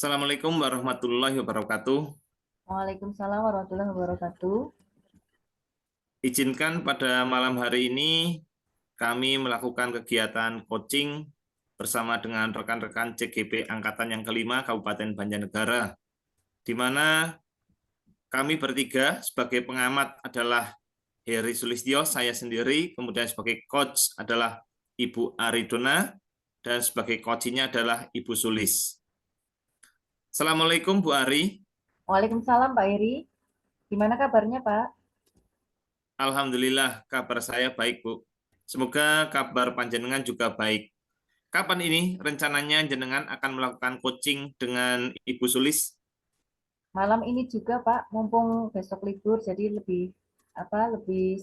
Assalamualaikum warahmatullahi wabarakatuh. Waalaikumsalam warahmatullahi wabarakatuh. Izinkan pada malam hari ini kami melakukan kegiatan coaching bersama dengan rekan-rekan CGP Angkatan yang kelima Kabupaten Banjarnegara, di mana kami bertiga sebagai pengamat adalah Heri Sulistyo, saya sendiri, kemudian sebagai coach adalah Ibu Aridona, dan sebagai coachingnya adalah Ibu Sulis. Assalamualaikum Bu Ari. Waalaikumsalam Pak Eri. Gimana kabarnya Pak? Alhamdulillah kabar saya baik, Bu. Semoga kabar panjenengan juga baik. Kapan ini rencananya jenengan akan melakukan coaching dengan Ibu Sulis? Malam ini juga Pak, mumpung besok libur jadi lebih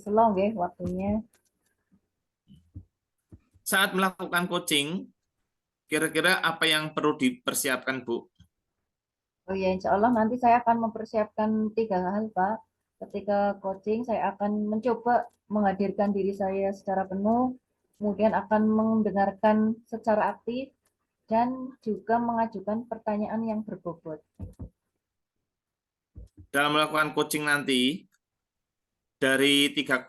selong ya waktunya. Saat melakukan coaching, kira-kira apa yang perlu dipersiapkan, Bu? Oh ya, insya Allah nanti saya akan mempersiapkan 3 hal Pak. Ketika coaching saya akan mencoba menghadirkan diri saya secara penuh, kemudian akan mendengarkan secara aktif dan juga mengajukan pertanyaan yang berbobot. Dalam melakukan coaching nanti, dari 3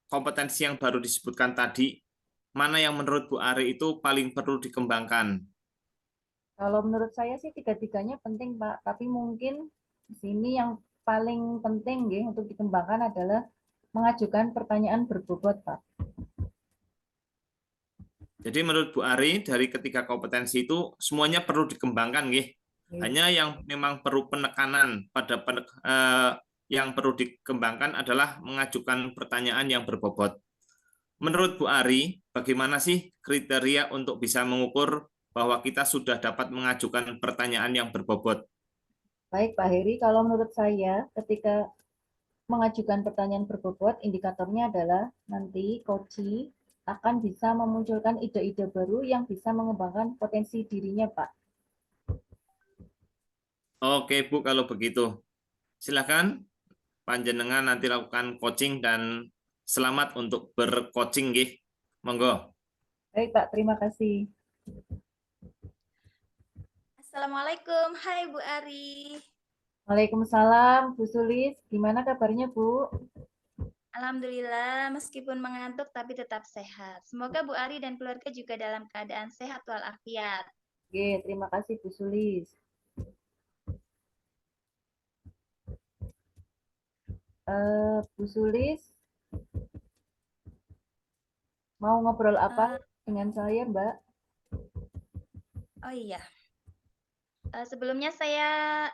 kompetensi yang baru disebutkan tadi, mana yang menurut Bu Ari itu paling perlu dikembangkan? Kalau menurut saya sih tiga-tiganya penting, Pak. Tapi mungkin di sini yang paling penting ya, untuk dikembangkan adalah mengajukan pertanyaan berbobot, Pak. Jadi menurut Bu Ari, dari ketiga kompetensi itu semuanya perlu dikembangkan, nggih. Oke. Hanya yang memang perlu penekanan yang perlu dikembangkan adalah mengajukan pertanyaan yang berbobot. Menurut Bu Ari, bagaimana sih kriteria untuk bisa mengukur bahwa kita sudah dapat mengajukan pertanyaan yang berbobot? Baik, Pak Heri, kalau menurut saya ketika mengajukan pertanyaan berbobot, indikatornya adalah nanti coach akan bisa memunculkan ide-ide baru yang bisa mengembangkan potensi dirinya, Pak. Oke, Bu, kalau begitu. Silakan panjenengan nanti lakukan coaching dan selamat untuk bercoaching, nggih. Monggo. Baik, Pak, terima kasih. Assalamualaikum, hai Bu Ari. Waalaikumsalam, Bu Sulis. Gimana kabarnya, Bu? Alhamdulillah, meskipun mengantuk tapi tetap sehat. Semoga Bu Ari dan keluarga juga dalam keadaan sehat walafiat. Oke, terima kasih, Bu Sulis. Bu Sulis, mau ngobrol apa dengan saya, Mbak? Oh iya, sebelumnya saya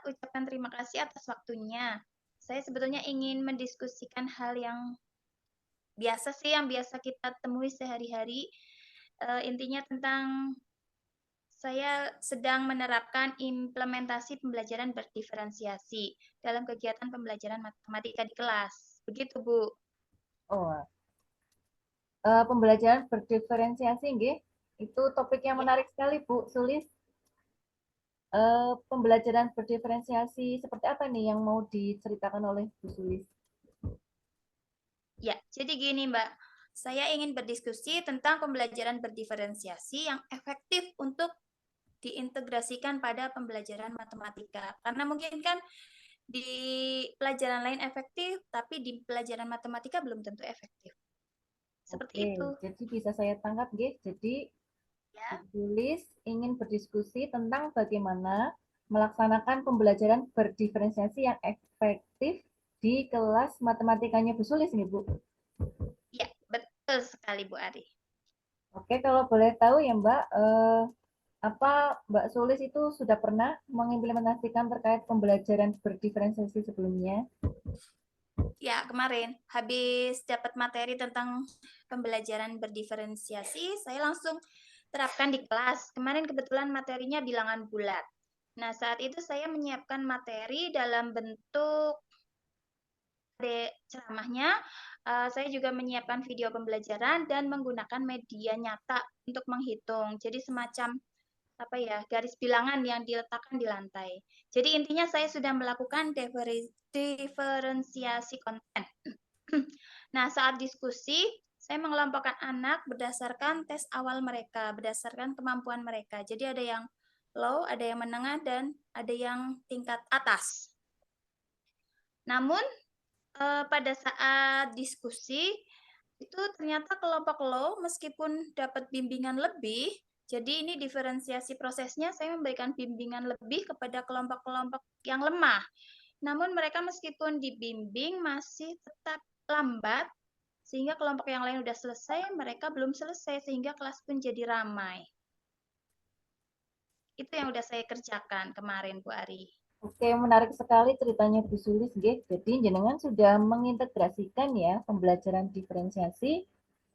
ucapkan terima kasih atas waktunya. Saya sebetulnya ingin mendiskusikan hal yang biasa sih, yang biasa kita temui sehari-hari. Intinya tentang saya sedang menerapkan implementasi pembelajaran berdiferensiasi dalam kegiatan pembelajaran matematika di kelas. Begitu, Bu. Oh, pembelajaran berdiferensiasi, nggih. Itu topik yang Ya. menarik sekali, Bu Sulis. Pembelajaran berdiferensiasi seperti apa nih yang mau diceritakan oleh Bu Sulis? Ya, jadi gini Mbak, saya ingin berdiskusi tentang pembelajaran berdiferensiasi yang efektif untuk diintegrasikan pada pembelajaran matematika. Karena mungkin kan di pelajaran lain efektif, tapi di pelajaran matematika belum tentu efektif. Seperti Oke, itu. jadi bisa saya tangkap, nggih. Jadi Bu Ya. Sulis ingin berdiskusi tentang bagaimana melaksanakan pembelajaran berdiferensiasi yang efektif di kelas matematikanya Bu Sulis nih, Bu. Ya, betul sekali Bu Ari. Oke, kalau boleh tahu ya Mbak, apa Mbak Sulis itu sudah pernah mengimplementasikan terkait pembelajaran berdiferensiasi sebelumnya? Ya, kemarin habis dapat materi tentang pembelajaran berdiferensiasi, saya langsung terapkan di kelas. Kemarin kebetulan materinya bilangan bulat. Nah, saat itu saya menyiapkan materi dalam bentuk ceramahnya. Saya juga menyiapkan video pembelajaran dan menggunakan media nyata untuk menghitung. Jadi semacam apa ya, garis bilangan yang diletakkan di lantai. Jadi intinya saya sudah melakukan diferensiasi konten. Nah, saat diskusi, saya mengelompokkan anak berdasarkan tes awal mereka, berdasarkan kemampuan mereka. Jadi ada yang low, ada yang menengah, dan ada yang tingkat atas. Namun pada saat diskusi itu ternyata kelompok low meskipun dapat bimbingan lebih, jadi ini diferensiasi prosesnya saya memberikan bimbingan lebih kepada kelompok-kelompok yang lemah. Namun mereka meskipun dibimbing masih tetap lambat, sehingga kelompok yang lain sudah selesai, mereka belum selesai, sehingga kelas pun jadi ramai. Itu yang sudah saya kerjakan kemarin, Bu Ari. Oke, menarik sekali ceritanya Bu Sulis, nggih. Jadi jenengan sudah mengintegrasikan ya pembelajaran diferensiasi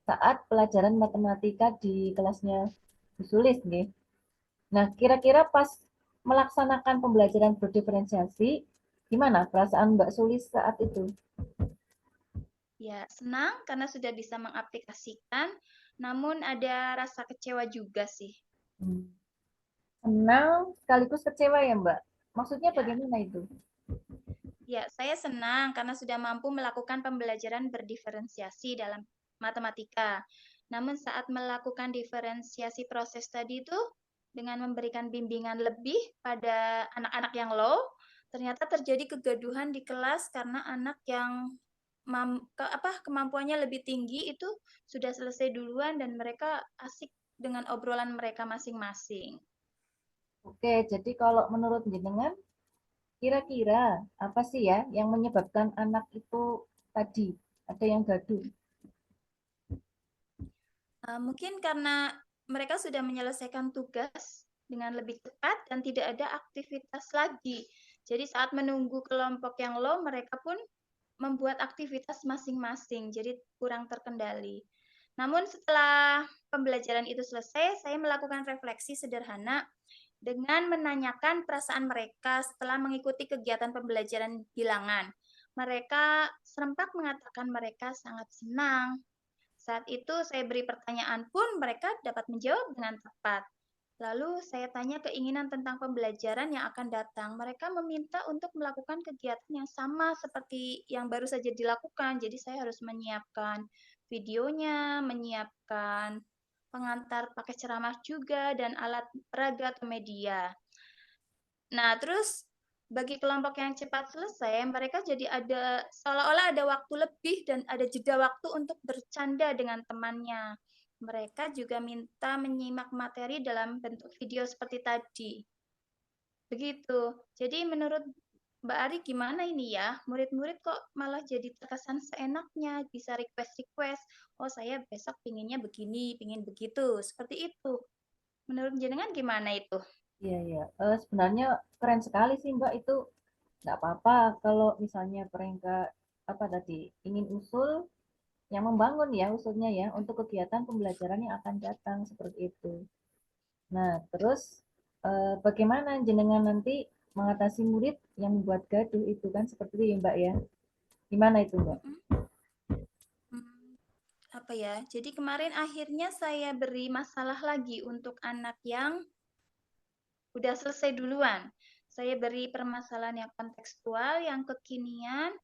saat pelajaran matematika di kelasnya Bu Sulis, nggih. Nah, kira-kira pas melaksanakan pembelajaran berdiferensiasi, gimana perasaan Mbak Sulis saat itu? Ya, senang karena sudah bisa mengaplikasikan, namun ada rasa kecewa juga sih. Senang sekaligus kecewa ya, Mbak? Maksudnya Ya. bagaimana itu? Ya, saya senang karena sudah mampu melakukan pembelajaran berdiferensiasi dalam matematika. Namun saat melakukan diferensiasi proses tadi itu, dengan memberikan bimbingan lebih pada anak-anak yang low, ternyata terjadi kegaduhan di kelas karena anak yang kemampuannya lebih tinggi itu sudah selesai duluan dan mereka asik dengan obrolan mereka masing-masing. Oke, jadi kalau menurut jenengan, kira-kira apa sih ya yang menyebabkan anak itu tadi ada yang gaduh? Mungkin karena mereka sudah menyelesaikan tugas dengan lebih cepat dan tidak ada aktivitas lagi. Jadi saat menunggu kelompok yang low, mereka pun membuat aktivitas masing-masing, jadi kurang terkendali. Namun setelah pembelajaran itu selesai, saya melakukan refleksi sederhana dengan menanyakan perasaan mereka setelah mengikuti kegiatan pembelajaran bilangan. Mereka serempak mengatakan mereka sangat senang. Saat itu saya beri pertanyaan pun mereka dapat menjawab dengan tepat. Lalu saya tanya keinginan tentang pembelajaran yang akan datang. Mereka meminta untuk melakukan kegiatan yang sama seperti yang baru saja dilakukan. Jadi saya harus menyiapkan videonya, menyiapkan pengantar pakai ceramah juga, dan alat peraga atau media. Nah, terus bagi kelompok yang cepat selesai, mereka jadi ada seolah-olah ada waktu lebih dan ada jeda waktu untuk bercanda dengan temannya. Mereka juga minta menyimak materi dalam bentuk video seperti tadi. Begitu. Jadi menurut Mbak Ari gimana ini ya? Murid-murid kok malah jadi terkesan seenaknya, bisa request-request. Oh, saya besok pinginnya begini, pingin begitu. Seperti itu. Menurut jenengan gimana itu? Iya, iya. Sebenarnya keren sekali sih Mbak itu. Nggak apa-apa kalau misalnya mereka apa tadi ingin usul yang membangun ya usulnya ya untuk kegiatan pembelajaran yang akan datang seperti itu. Nah, terus bagaimana jenengan nanti mengatasi murid yang membuat gaduh itu kan seperti itu ya Mbak ya? Gimana itu Mbak? Apa ya? Jadi kemarin akhirnya saya beri masalah lagi untuk anak yang udah selesai duluan. Saya beri permasalahan yang kontekstual, yang kekinian,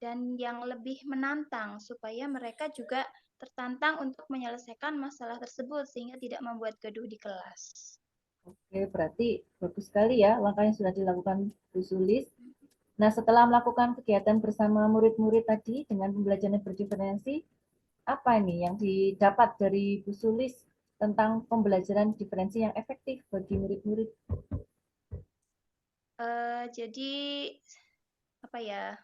dan yang lebih menantang supaya mereka juga tertantang untuk menyelesaikan masalah tersebut sehingga tidak membuat gaduh di kelas. Oke, berarti bagus sekali ya langkah yang sudah dilakukan Bu Sulis. Nah, setelah melakukan kegiatan bersama murid-murid tadi dengan pembelajaran berdiferensi, apa ini yang didapat dari Bu Sulis tentang pembelajaran diferensi yang efektif bagi murid-murid? Jadi apa ya?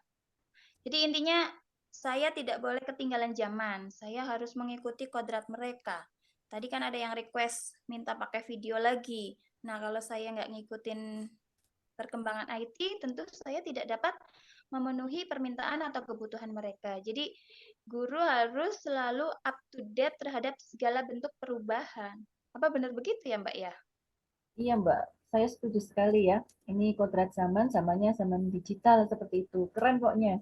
Jadi intinya saya tidak boleh ketinggalan zaman. Saya harus mengikuti kodrat mereka. Tadi kan ada yang request minta pakai video lagi. Nah, kalau saya nggak ngikutin perkembangan IT, tentu saya tidak dapat memenuhi permintaan atau kebutuhan mereka. Jadi, guru harus selalu up to date terhadap segala bentuk perubahan. Apa benar begitu ya, Mbak ya? Iya, Mbak. Saya setuju sekali ya. Ini kodrat zaman, zamannya zaman digital seperti itu. Keren pokoknya.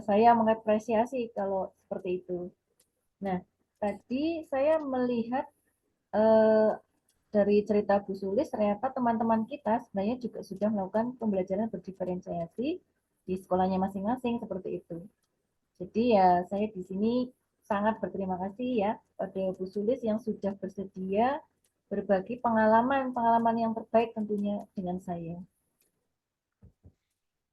Saya mengapresiasi kalau seperti itu. Nah, tadi saya melihat eh, dari cerita Bu Sulis, ternyata teman-teman kita sebenarnya juga sudah melakukan pembelajaran berdiferensiasi di sekolahnya masing-masing seperti itu. Jadi ya saya di sini sangat berterima kasih ya pada Bu Sulis yang sudah bersedia berbagi pengalaman yang terbaik tentunya dengan saya.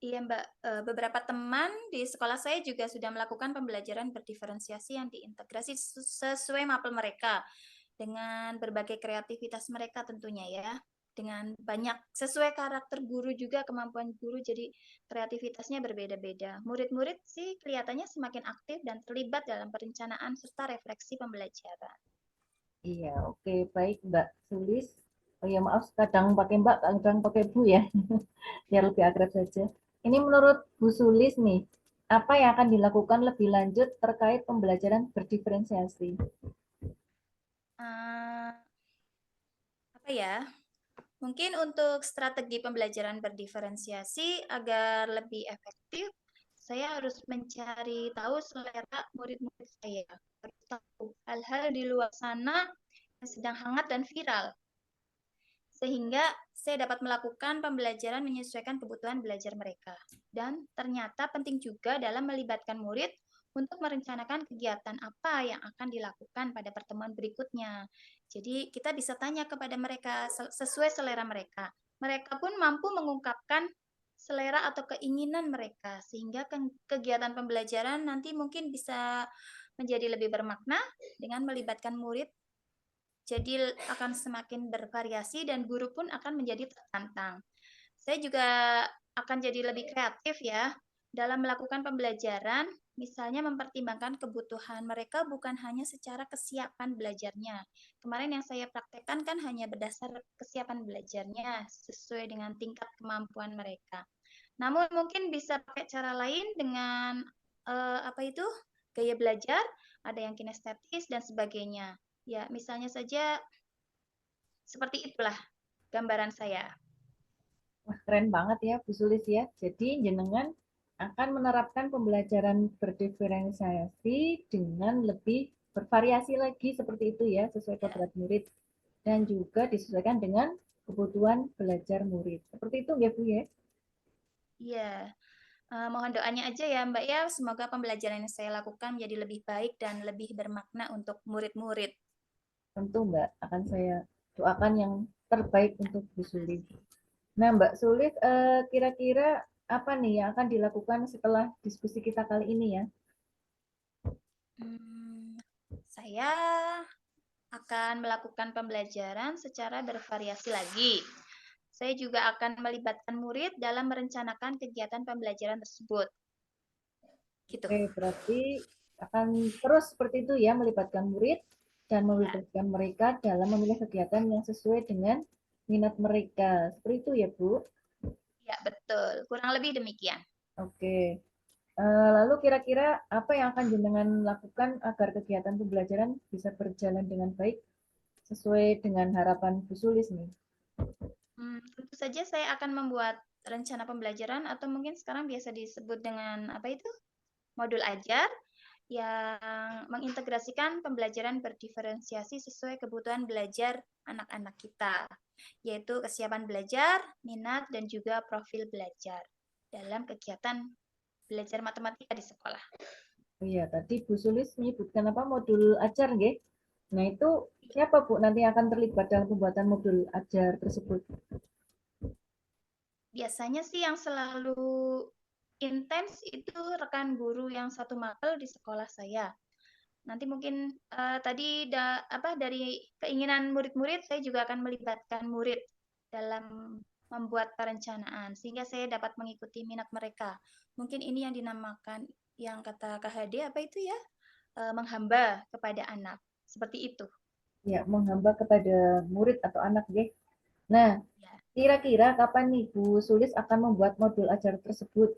Iya Mbak, beberapa teman di sekolah saya juga sudah melakukan pembelajaran berdiferensiasi yang diintegrasi sesuai mapel mereka dengan berbagai kreativitas mereka tentunya ya. Dengan banyak sesuai karakter guru juga kemampuan guru jadi kreativitasnya berbeda-beda. Murid-murid sih kelihatannya semakin aktif dan terlibat dalam perencanaan serta refleksi pembelajaran. Iya, oke, baik Mbak Sulis. Oh ya maaf, kadang pakai Mbak, kadang pakai Bu ya, biar lebih akrab saja. Ini menurut Bu Sulis nih, apa yang akan dilakukan lebih lanjut terkait pembelajaran berdiferensiasi? Uh, apa ya? Mungkin untuk strategi pembelajaran berdiferensiasi agar lebih efektif, saya harus mencari tahu selera murid-murid saya. Harus tahu hal-hal di luar sana yang sedang hangat dan viral. Sehingga saya dapat melakukan pembelajaran menyesuaikan kebutuhan belajar mereka. Dan ternyata penting juga dalam melibatkan murid untuk merencanakan kegiatan apa yang akan dilakukan pada pertemuan berikutnya. Jadi kita bisa tanya kepada mereka sesuai selera mereka. Mereka pun mampu mengungkapkan selera atau keinginan mereka sehingga kegiatan pembelajaran nanti mungkin bisa menjadi lebih bermakna dengan melibatkan murid. Jadi akan semakin bervariasi dan guru pun akan menjadi tertantang. Saya juga akan jadi lebih kreatif ya dalam melakukan pembelajaran, misalnya mempertimbangkan kebutuhan mereka bukan hanya secara kesiapan belajarnya. Kemarin yang saya praktekkan kan hanya berdasar kesiapan belajarnya sesuai dengan tingkat kemampuan mereka. Namun mungkin bisa pakai cara lain dengan apa itu? Gaya belajar, ada yang kinestetis dan sebagainya. Ya, misalnya saja seperti itulah gambaran saya. Wah, keren banget ya Bu Sulis ya. Jadi jenengan akan menerapkan pembelajaran berdiferensiasi dengan lebih bervariasi lagi seperti itu ya, sesuai Ya, kodrat murid dan juga disesuaikan dengan kebutuhan belajar murid. Seperti itu ya Bu ya. iya. Mohon doanya aja ya Mbak ya, semoga pembelajaran yang saya lakukan menjadi lebih baik dan lebih bermakna untuk murid-murid. Tentu Mbak akan saya doakan yang terbaik untuk Bu Terima Sulis. kasih. Nah Mbak Sulis, kira-kira apa nih yang akan dilakukan setelah diskusi kita kali ini ya? Saya akan melakukan pembelajaran secara bervariasi lagi. Saya juga akan melibatkan murid dalam merencanakan kegiatan pembelajaran tersebut. Gitu. Oke, berarti akan terus seperti itu ya, melibatkan murid dan Ya, melibatkan mereka dalam memilih kegiatan yang sesuai dengan minat mereka. Seperti itu ya, Bu. ya betul. Kurang lebih demikian. Oke. Lalu kira-kira apa yang akan jenengan lakukan agar kegiatan pembelajaran bisa berjalan dengan baik sesuai dengan harapan Bu Sulis nih? Tentu saja saya akan membuat rencana pembelajaran atau mungkin sekarang biasa disebut dengan apa itu? Modul ajar yang mengintegrasikan pembelajaran berdiferensiasi sesuai kebutuhan belajar anak-anak kita, yaitu kesiapan belajar, minat, dan juga profil belajar dalam kegiatan belajar matematika di sekolah. Oh iya, tadi Bu Sulis menyebutkan apa modul ajar, nggih? Nah, itu siapa Bu nanti yang akan terlibat dalam pembuatan modul ajar tersebut? Biasanya sih yang selalu intens itu rekan guru yang satu mapel di sekolah saya. Nanti mungkin tadi dari keinginan murid-murid, saya juga akan melibatkan murid dalam membuat perencanaan sehingga saya dapat mengikuti minat mereka. Mungkin ini yang dinamakan yang kata KHD apa itu ya? Menghamba kepada anak. Seperti itu. Ya, menghamba kepada murid atau anak, nggih. Nah, Ya. kira-kira kapan nih Bu Sulis akan membuat modul ajar tersebut?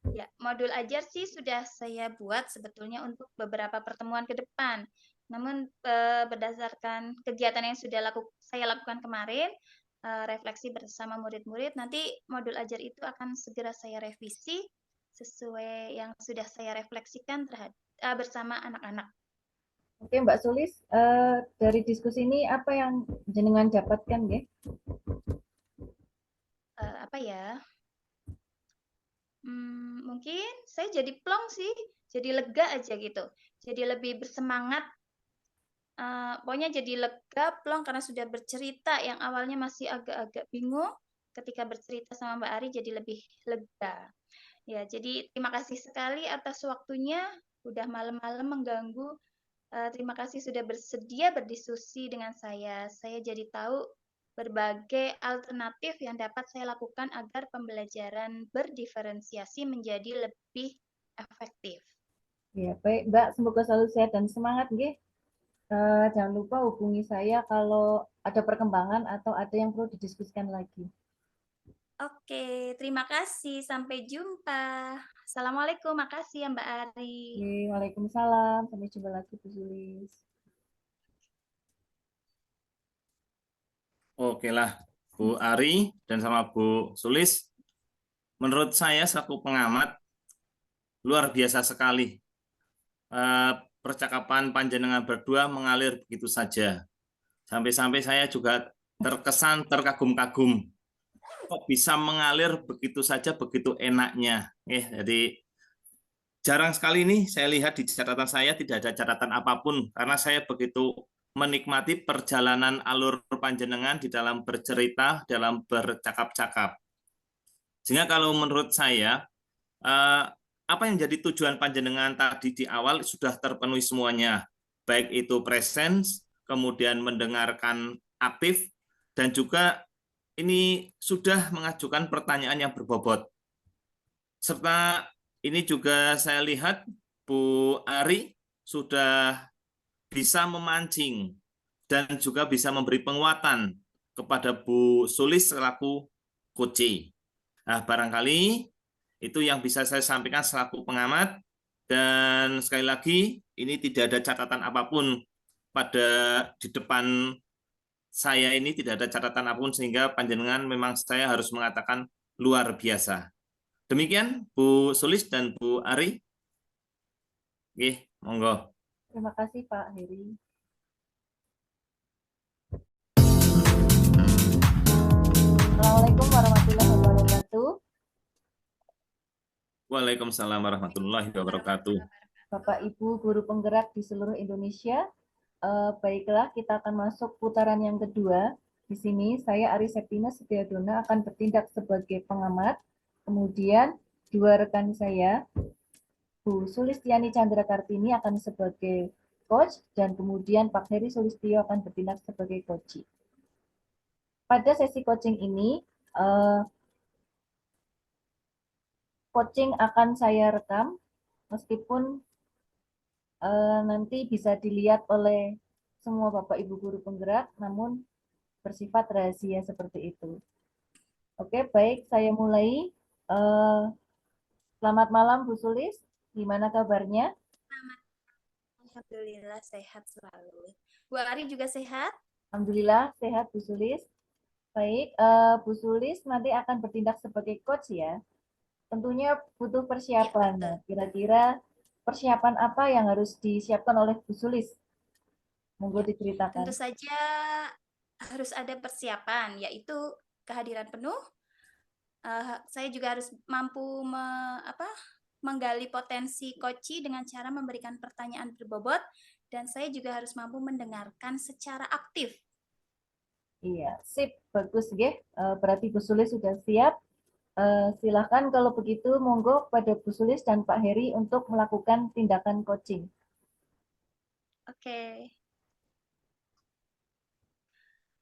Ya, modul ajar sih sudah saya buat sebetulnya untuk beberapa pertemuan ke depan. Namun berdasarkan kegiatan yang sudah saya lakukan kemarin, refleksi bersama murid-murid, nanti modul ajar itu akan segera saya revisi sesuai yang sudah saya refleksikan bersama anak-anak. Oke, Mbak Sulis, dari diskusi ini apa yang jenengan dapatkan, nggih? Apa ya? Mungkin saya jadi plong sih, jadi lega aja gitu. Jadi lebih bersemangat Pokoknya jadi lega, plong karena sudah bercerita. Yang awalnya masih agak-agak bingung, ketika bercerita sama Mbak Ari jadi lebih lega. Ya, jadi terima kasih sekali atas waktunya. Udah malam-malam mengganggu. Terima kasih sudah bersedia berdiskusi dengan saya. Saya jadi tahu berbagai alternatif yang dapat saya lakukan agar pembelajaran berdiferensiasi menjadi lebih efektif. Ya, baik Mbak, semoga selalu sehat dan semangat nggih. Jangan lupa hubungi saya kalau ada perkembangan atau ada yang perlu didiskusikan lagi. Oke, terima kasih. Sampai jumpa. Assalamualaikum. Makasih ya Mbak Ari. Oke, waalaikumsalam. Sampai jumpa lagi Bu Sulis. Oke lah, Bu Ari dan sama Bu Sulis. Menurut saya selaku pengamat, luar biasa sekali. Percakapan panjenengan berdua mengalir begitu saja. Sampai-sampai saya juga terkesan terkagum-kagum. Kok bisa mengalir begitu saja, begitu enaknya. Jadi jarang sekali nih saya lihat di catatan saya tidak ada catatan apapun karena saya begitu menikmati perjalanan alur panjenengan di dalam bercerita, dalam bercakap-cakap. Sehingga kalau menurut saya apa yang jadi tujuan panjenengan tadi di awal sudah terpenuhi semuanya, baik itu presence, kemudian mendengarkan aktif, dan juga ini sudah mengajukan pertanyaan yang berbobot. Serta ini juga saya lihat Bu Ari sudah bisa memancing dan juga bisa memberi penguatan kepada Bu Sulis selaku coach. Nah, barangkali itu yang bisa saya sampaikan selaku pengamat, dan sekali lagi ini tidak ada catatan apapun di depan saya, ini tidak ada catatan apapun sehingga panjenengan memang saya harus mengatakan luar biasa. Demikian Bu Sulis dan Bu Ari. Oke, monggo. Terima kasih Pak Heri. Assalamualaikum warahmatullahi wabarakatuh. Waalaikumsalam warahmatullahi wabarakatuh. Bapak Ibu guru penggerak di seluruh Indonesia, baiklah kita akan masuk putaran yang kedua. Di sini saya Ari Septina Setiadona akan bertindak sebagai pengamat. Kemudian dua rekan saya, Bu Sulistiani Chandra Kartini akan sebagai coach dan kemudian Pak Heri Sulistyo akan bertindak sebagai coach. Pada sesi coaching ini, coaching akan saya rekam meskipun nanti bisa dilihat oleh semua Bapak Ibu guru penggerak, namun bersifat rahasia seperti itu. Oke, baik, saya mulai. Selamat malam Bu Sulis, gimana kabarnya? Alhamdulillah sehat selalu. Bu Ari juga sehat? Alhamdulillah sehat Bu Sulis. Baik, Bu Sulis nanti akan bertindak sebagai coach ya. Tentunya butuh persiapan. Ya, kira-kira persiapan apa yang harus disiapkan oleh Bu Sulis? Monggo diceritakan. tentu saja harus ada persiapan, yaitu kehadiran penuh. Saya juga harus mampu menggali potensi coach dengan cara memberikan pertanyaan berbobot, dan saya juga harus mampu mendengarkan secara aktif. Iya, sip, bagus, nggih. Berarti Bu Sulis sudah siap. Silakan kalau begitu, monggo pada Bu Sulis dan Pak Heri untuk melakukan tindakan coaching. Oke.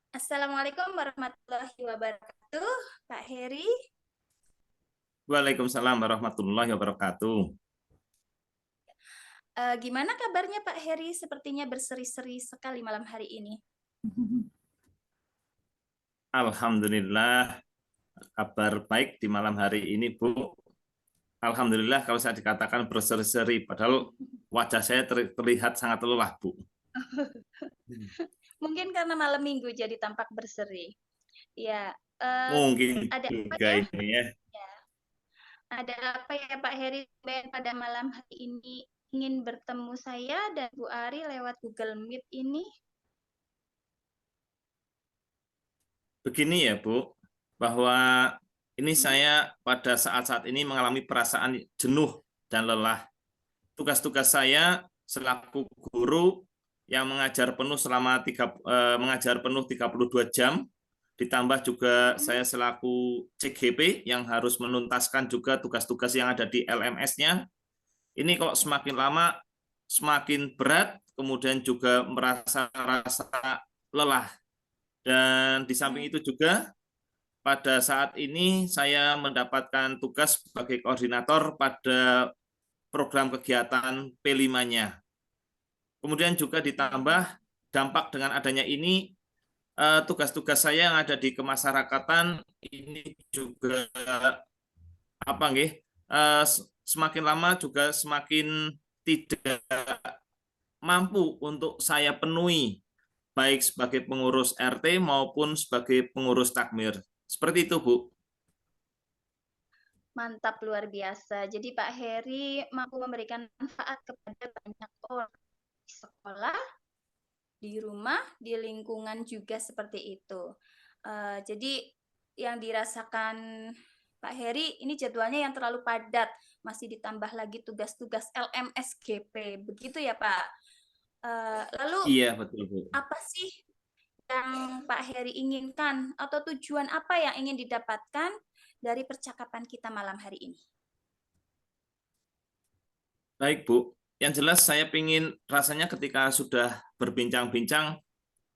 Assalamualaikum warahmatullahi wabarakatuh, Pak Heri. Waalaikumsalam warahmatullahi wabarakatuh. Gimana kabarnya Pak Heri? Sepertinya berseri-seri sekali malam hari ini. Alhamdulillah, kabar baik di malam hari ini, Bu. Alhamdulillah kalau saya dikatakan berseri-seri, padahal wajah saya terlihat sangat lelah, Bu. Mungkin karena malam minggu jadi tampak berseri. Ya. Mungkin ada juga apa ya? ini ya. Ada apa ya Pak Heri pada malam hari ini ingin bertemu saya dan Bu Ari lewat Google Meet ini? Begini ya, Bu, bahwa ini saya pada saat-saat ini mengalami perasaan jenuh dan lelah. Tugas-tugas saya selaku guru yang mengajar penuh selama mengajar penuh 32 jam, ditambah juga saya selaku CGP yang harus menuntaskan juga tugas-tugas yang ada di LMS-nya. Ini kok semakin lama semakin berat, kemudian juga merasa lelah. Dan di samping itu juga pada saat ini saya mendapatkan tugas sebagai koordinator pada program kegiatan P5-nya. Kemudian juga ditambah dampak dengan adanya ini, tugas-tugas saya yang ada di kemasyarakatan ini juga apa nggih, semakin lama juga semakin tidak mampu untuk saya penuhi, baik sebagai pengurus RT maupun sebagai pengurus takmir. Seperti itu, Bu. Mantap, luar biasa. Jadi Pak Heri mampu memberikan manfaat kepada banyak orang di sekolah, di rumah, di lingkungan juga seperti itu. Jadi yang dirasakan Pak Heri ini jadwalnya yang terlalu padat, masih ditambah lagi tugas-tugas LMSGP, begitu ya Pak? Lalu Iya, betul, Bu. apa sih yang Pak Heri inginkan atau tujuan apa yang ingin didapatkan dari percakapan kita malam hari ini? Baik, Bu. Yang jelas saya ingin rasanya ketika sudah berbincang-bincang,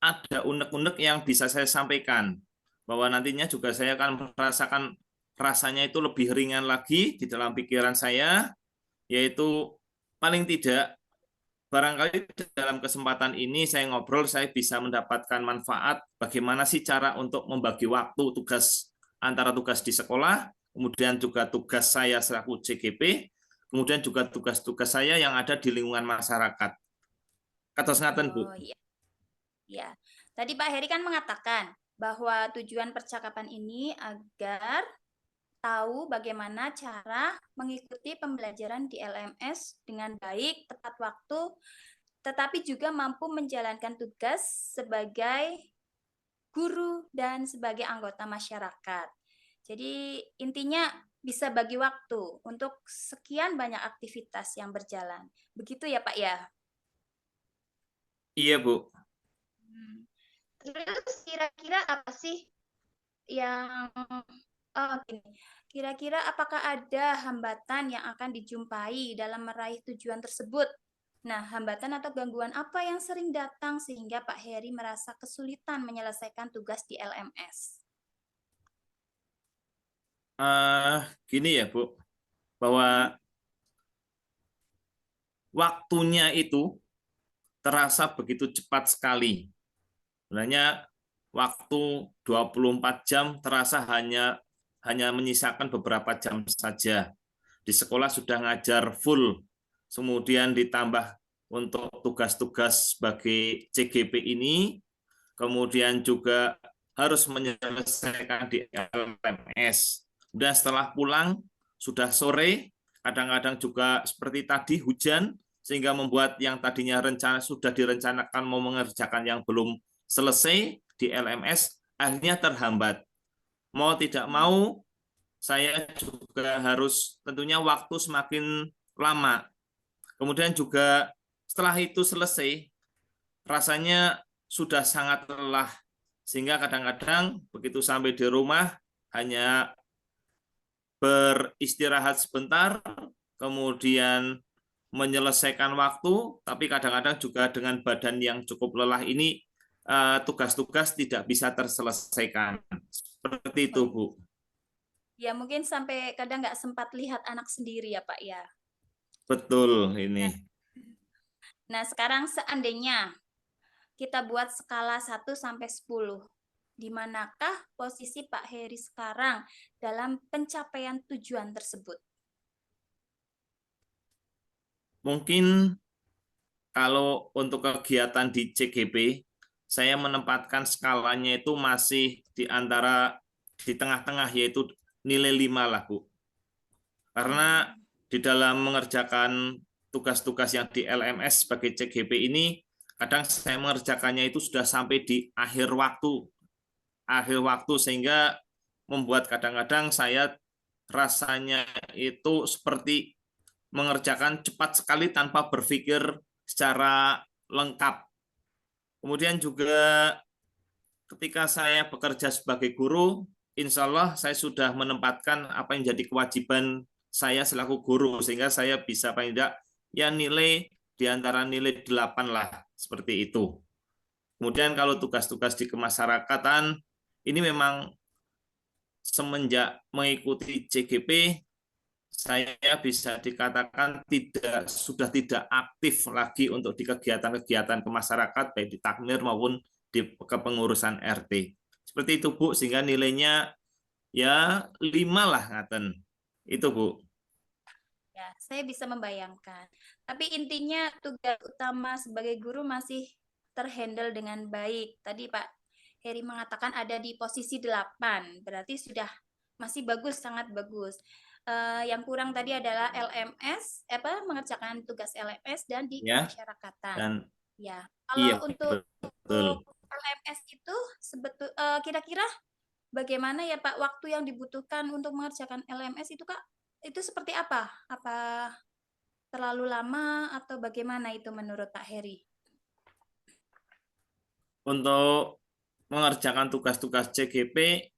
ada unek-unek yang bisa saya sampaikan. Bahwa nantinya juga saya akan merasakan rasanya itu lebih ringan lagi di dalam pikiran saya, yaitu paling tidak barangkali dalam kesempatan ini saya ngobrol, saya bisa mendapatkan manfaat bagaimana sih cara untuk membagi waktu tugas antara tugas di sekolah, kemudian juga tugas saya selaku CGP, kemudian juga tugas-tugas saya yang ada di lingkungan masyarakat. Kados ngaten, Bu. Oh iya. Ya, tadi Pak Heri kan mengatakan bahwa tujuan percakapan ini agar tahu bagaimana cara mengikuti pembelajaran di LMS dengan baik, tepat waktu, tetapi juga mampu menjalankan tugas sebagai guru dan sebagai anggota masyarakat. Jadi intinya bisa bagi waktu untuk sekian banyak aktivitas yang berjalan. Begitu ya Pak ya? Iya, Bu. Terus kira-kira apa sih yang kira-kira apakah ada hambatan yang akan dijumpai dalam meraih tujuan tersebut? Nah, hambatan atau gangguan apa yang sering datang sehingga Pak Heri merasa kesulitan menyelesaikan tugas di LMS? Gini ya, Bu, bahwa waktunya itu terasa begitu cepat sekali. Sebenarnya waktu 24 jam terasa hanya menyisakan beberapa jam saja. Di sekolah sudah ngajar full, kemudian ditambah untuk tugas-tugas sebagai CGP ini, kemudian juga harus menyelesaikan di LMS. Kemudian setelah pulang, sudah sore, kadang-kadang juga seperti tadi hujan, sehingga membuat yang tadinya sudah direncanakan mau mengerjakan yang belum selesai di LMS, akhirnya terhambat. Mau tidak mau, saya juga harus tentunya waktu semakin lama. Kemudian juga setelah itu selesai, rasanya sudah sangat lelah. Sehingga kadang-kadang begitu sampai di rumah, hanya beristirahat sebentar, kemudian menyelesaikan waktu, tapi kadang-kadang juga dengan badan yang cukup lelah ini, tugas-tugas tidak bisa terselesaikan. Seperti itu, Bu. Ya, mungkin sampai kadang nggak sempat lihat anak sendiri ya, Pak ya. Betul ini. Nah, sekarang seandainya kita buat skala 1 sampai 10. Di manakah posisi Pak Heri sekarang dalam pencapaian tujuan tersebut? Mungkin kalau untuk kegiatan di CGP, saya menempatkan skalanya itu masih di tengah-tengah, yaitu nilai 5 lah, Bu. Karena di dalam mengerjakan tugas-tugas yang di LMS sebagai CGP ini, kadang saya mengerjakannya itu sudah sampai di akhir waktu sehingga membuat kadang-kadang saya rasanya itu seperti mengerjakan cepat sekali tanpa berpikir secara lengkap. Kemudian juga ketika saya bekerja sebagai guru, insya Allah saya sudah menempatkan apa yang jadi kewajiban saya selaku guru, sehingga saya bisa paling tidak ya nilai di antara nilai 8 lah, seperti itu. Kemudian kalau tugas-tugas di kemasyarakatan, ini memang semenjak mengikuti CGP, saya bisa dikatakan sudah tidak aktif lagi untuk di kegiatan-kegiatan kemasyarakat, baik di takmir maupun di kepengurusan RT. Seperti itu, Bu, sehingga nilainya ya 5 lah, ngaten. Itu, Bu. Ya, saya bisa membayangkan. Tapi intinya tugas utama sebagai guru masih terhandle dengan baik. Tadi Pak Heri mengatakan ada di posisi 8, berarti sudah masih bagus, sangat bagus. Yang kurang tadi adalah LMS, mengerjakan tugas LMS dan di Ya, kemasyarakatan. dan Ya, iya, kalau untuk betul. LMS itu kira-kira bagaimana ya Pak waktu yang dibutuhkan untuk mengerjakan LMS itu Kak? Itu seperti apa? Apa terlalu lama atau bagaimana itu menurut Pak Heri? Untuk mengerjakan tugas-tugas CGP,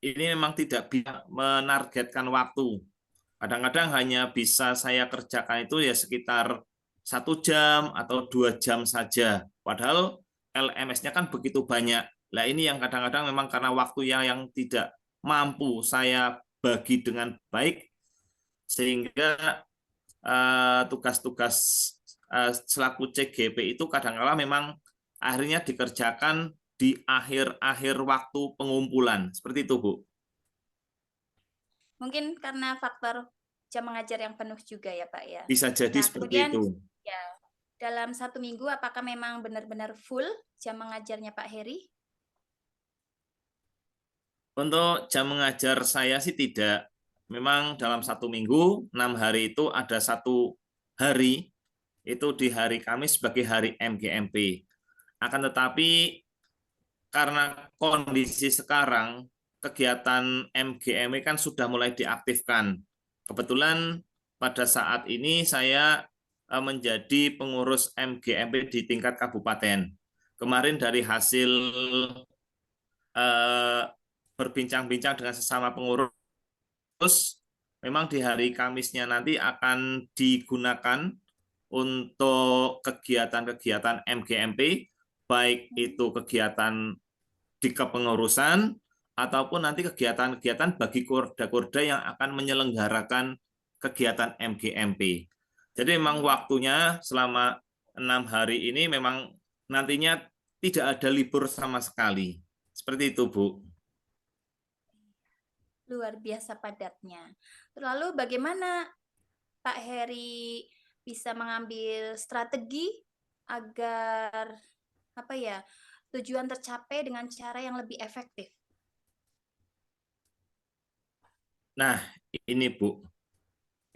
ini memang tidak bisa menargetkan waktu. Kadang-kadang hanya bisa saya kerjakan itu ya sekitar 1 jam atau 2 jam saja. Padahal LMS-nya kan begitu banyak. Nah ini yang kadang-kadang memang karena waktu yang tidak mampu saya bagi dengan baik, sehingga tugas-tugas selaku CGP itu kadang-kala memang akhirnya dikerjakan di akhir-akhir waktu pengumpulan. Seperti itu, Bu. Mungkin karena faktor jam mengajar yang penuh juga ya Pak ya. Bisa jadi Nah, seperti kemudian itu. ya dalam 1 minggu apakah memang benar-benar full jam mengajarnya Pak Heri? Untuk jam mengajar saya sih tidak. Memang dalam 1 minggu, 6 hari itu ada 1 hari, itu di hari Kamis sebagai hari MGMP. Akan tetapi karena kondisi sekarang, kegiatan MGMP kan sudah mulai diaktifkan. Kebetulan pada saat ini saya menjadi pengurus MGMP di tingkat kabupaten. Kemarin dari hasil berbincang-bincang dengan sesama pengurus, memang di hari Kamisnya nanti akan digunakan untuk kegiatan-kegiatan MGMP, baik itu kegiatan di kepengurusan ataupun nanti kegiatan-kegiatan bagi kurda-kurda yang akan menyelenggarakan kegiatan MGMP. Jadi memang waktunya selama 6 hari ini memang nantinya tidak ada libur sama sekali. Seperti itu, Bu. Luar biasa padatnya. Lalu bagaimana Pak Heri bisa mengambil strategi agar tujuan tercapai dengan cara yang lebih efektif? Nah, ini Bu.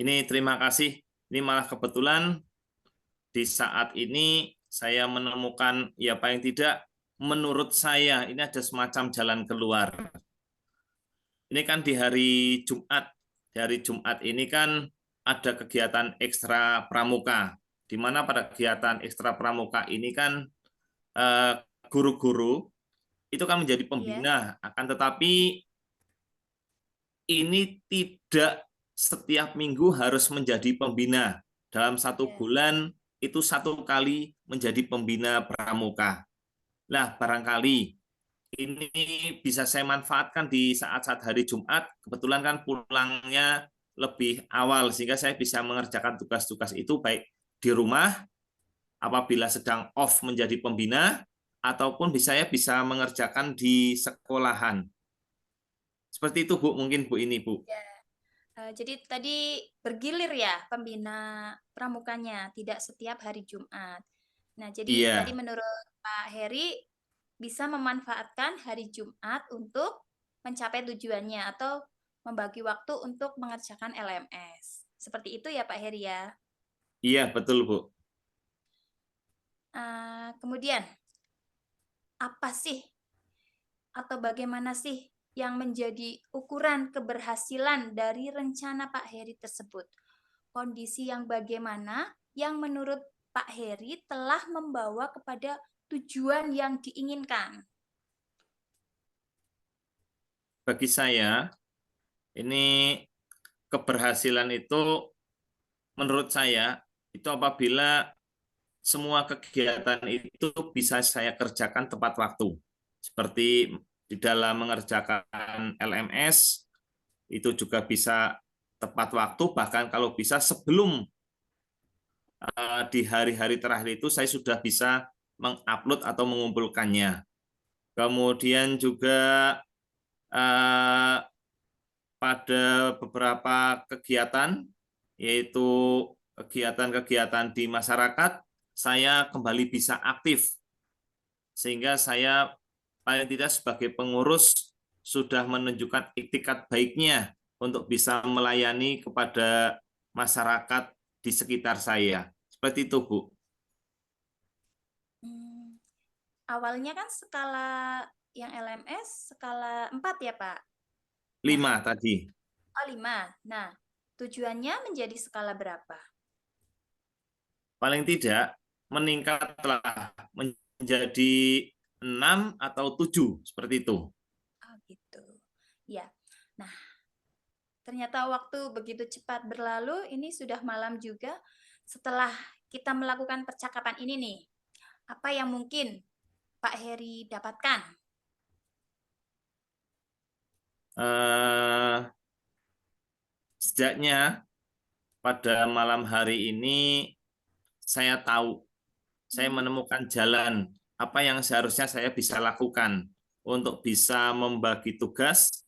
Ini terima kasih. Ini malah kebetulan di saat ini saya menemukan ya paling tidak menurut saya ini ada semacam jalan keluar. Ini kan di hari Jumat. Di hari Jumat ini kan ada kegiatan ekstra pramuka, di mana pada kegiatan ekstra pramuka ini kan guru-guru itu kan menjadi pembina, akan tetapi ini tidak setiap minggu harus menjadi pembina. Dalam 1 bulan itu 1 kali menjadi pembina pramuka. Nah, barangkali ini bisa saya manfaatkan di saat-saat hari Jumat, kebetulan kan pulangnya lebih awal, sehingga saya bisa mengerjakan tugas-tugas itu baik di rumah, apabila sedang off menjadi pembina, ataupun saya bisa mengerjakan di sekolahan. Seperti itu, Bu, mungkin Bu ini, Bu. Ya. Jadi tadi bergilir ya pembina pramukanya, tidak setiap hari Jumat. Nah, jadi Iya, tadi menurut Pak Heri bisa memanfaatkan hari Jumat untuk mencapai tujuannya atau membagi waktu untuk mengerjakan LMS. Seperti itu ya Pak Heri ya. iya betul, Bu. Kemudian, apa sih atau bagaimana sih yang menjadi ukuran keberhasilan dari rencana Pak Heri tersebut? Kondisi yang bagaimana yang menurut Pak Heri telah membawa kepada tujuan yang diinginkan? Bagi saya, ini keberhasilan itu menurut saya itu apabila semua kegiatan itu bisa saya kerjakan tepat waktu. Seperti di dalam mengerjakan LMS, itu juga bisa tepat waktu, bahkan kalau bisa sebelum di hari-hari terakhir itu saya sudah bisa mengupload atau mengumpulkannya. Kemudian juga eh, pada beberapa kegiatan, yaitu kegiatan-kegiatan di masyarakat, saya kembali bisa aktif, sehingga saya paling tidak sebagai pengurus sudah menunjukkan iktikat baiknya untuk bisa melayani kepada masyarakat di sekitar saya. Seperti itu, Bu. Awalnya kan skala yang LMS skala 4 ya, Pak? 5 tadi. Oh, 5. Nah, tujuannya menjadi skala berapa? Paling tidak meningkatlah menjadi 6 atau 7, seperti itu. Oh, gitu. Ya. Nah, ternyata waktu begitu cepat berlalu, ini sudah malam juga. Setelah kita melakukan percakapan ini nih, apa yang mungkin Pak Heri dapatkan? Setidaknya pada malam hari ini saya tahu, saya menemukan jalan apa yang seharusnya saya bisa lakukan untuk bisa membagi tugas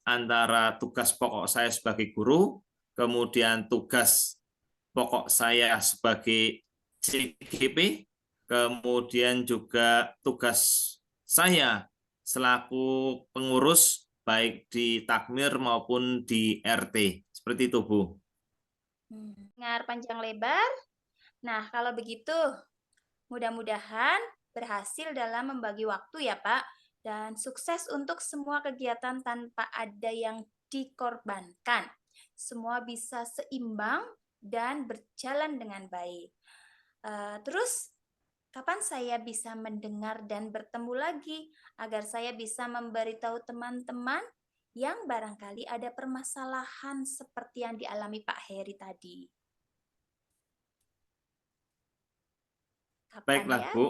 antara tugas pokok saya sebagai guru, kemudian tugas pokok saya sebagai CGP, kemudian juga tugas saya selaku pengurus baik di takmir maupun di RT. Seperti itu, Bu. Dengar panjang lebar. Nah, kalau begitu, mudah-mudahan berhasil dalam membagi waktu ya, Pak. Dan sukses untuk semua kegiatan tanpa ada yang dikorbankan. Semua bisa seimbang dan berjalan dengan baik. Terus, kapan saya bisa mendengar dan bertemu lagi agar saya bisa memberitahu teman-teman yang barangkali ada permasalahan seperti yang dialami Pak Heri tadi? Kapan Baiklah, ya? Bu.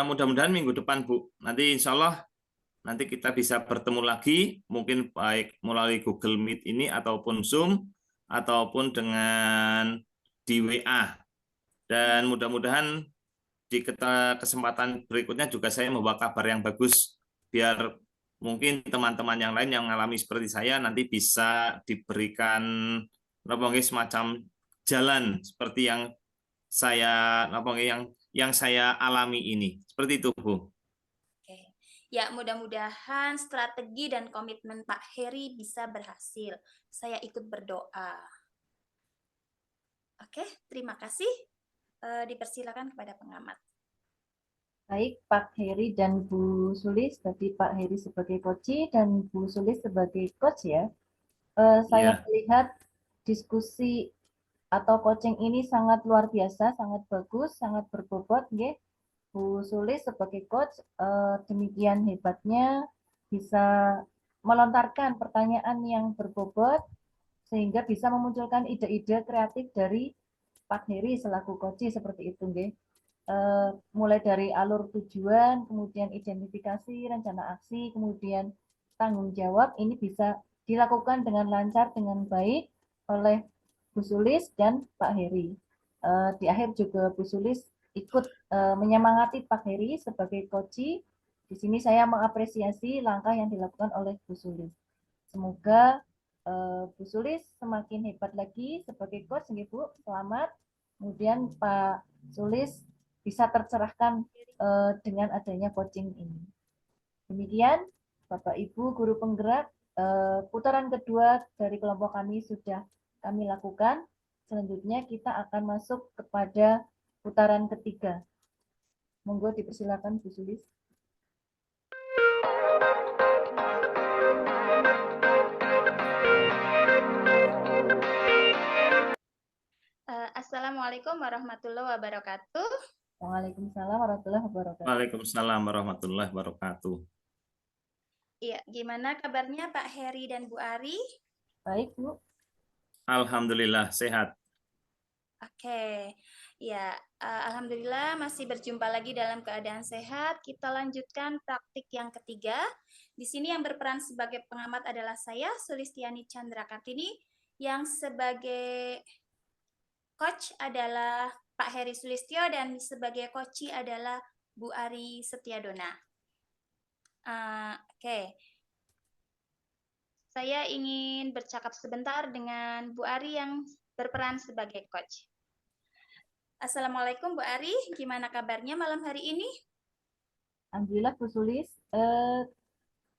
Mudah-mudahan minggu depan, Bu. Nanti insya Allah nanti kita bisa bertemu lagi, mungkin baik melalui Google Meet ini ataupun Zoom, ataupun dengan di WA. Dan mudah-mudahan di kesempatan berikutnya juga saya membawa kabar yang bagus, biar mungkin teman-teman yang lain yang mengalami seperti saya nanti bisa diberikan semacam jalan seperti yang saya yang saya alami ini. Seperti itu, Bu. Oke. Ya, mudah-mudahan strategi dan komitmen Pak Heri bisa berhasil. Saya ikut berdoa. Oke, terima kasih. Dipersilakan kepada pengamat. Baik, Pak Heri dan Bu Sulis, tadi Pak Heri sebagai coach dan Bu Sulis sebagai coach ya. Saya melihat diskusi atau coaching ini sangat luar biasa, sangat bagus, sangat berbobot, nggih. Bu Sulis sebagai coach demikian hebatnya bisa melontarkan pertanyaan yang berbobot sehingga bisa memunculkan ide-ide kreatif dari Pak Heri selaku coach seperti itu, nggih. Mulai dari alur tujuan, kemudian identifikasi, rencana aksi, kemudian tanggung jawab, ini bisa dilakukan dengan lancar, dengan baik oleh Bu Sulis dan Pak Heri. Di akhir juga Bu Sulis ikut menyemangati Pak Heri sebagai coach. Di sini saya mengapresiasi langkah yang dilakukan oleh Bu Sulis. Semoga Bu Sulis semakin hebat lagi sebagai coach, Bu. Selamat. Kemudian Pak Sulis bisa tercerahkan dengan adanya coaching ini. Demikian, Bapak Ibu guru penggerak, putaran kedua dari kelompok kami sudah kami lakukan. Selanjutnya kita akan masuk kepada putaran ketiga. Monggo dipersilakan Bu Sulis. Assalamualaikum warahmatullahi wabarakatuh. Waalaikumsalam warahmatullahi wabarakatuh. Waalaikumsalam warahmatullahi wabarakatuh. Iya, gimana kabarnya Pak Heri dan Bu Ari? Baik, Bu. Alhamdulillah sehat. Oke, ya, alhamdulillah masih berjumpa lagi dalam keadaan sehat. Kita lanjutkan praktik yang ketiga. Di sini yang berperan sebagai pengamat adalah saya, Sulistiani Chandra Kartini, yang sebagai coach adalah Pak Heri Sulistyo dan sebagai coachee adalah Bu Ari Setiadona. Oke. Saya ingin bercakap sebentar dengan Bu Ari yang berperan sebagai coach. Assalamualaikum Bu Ari, gimana kabarnya malam hari ini? Alhamdulillah, Bu Sulis.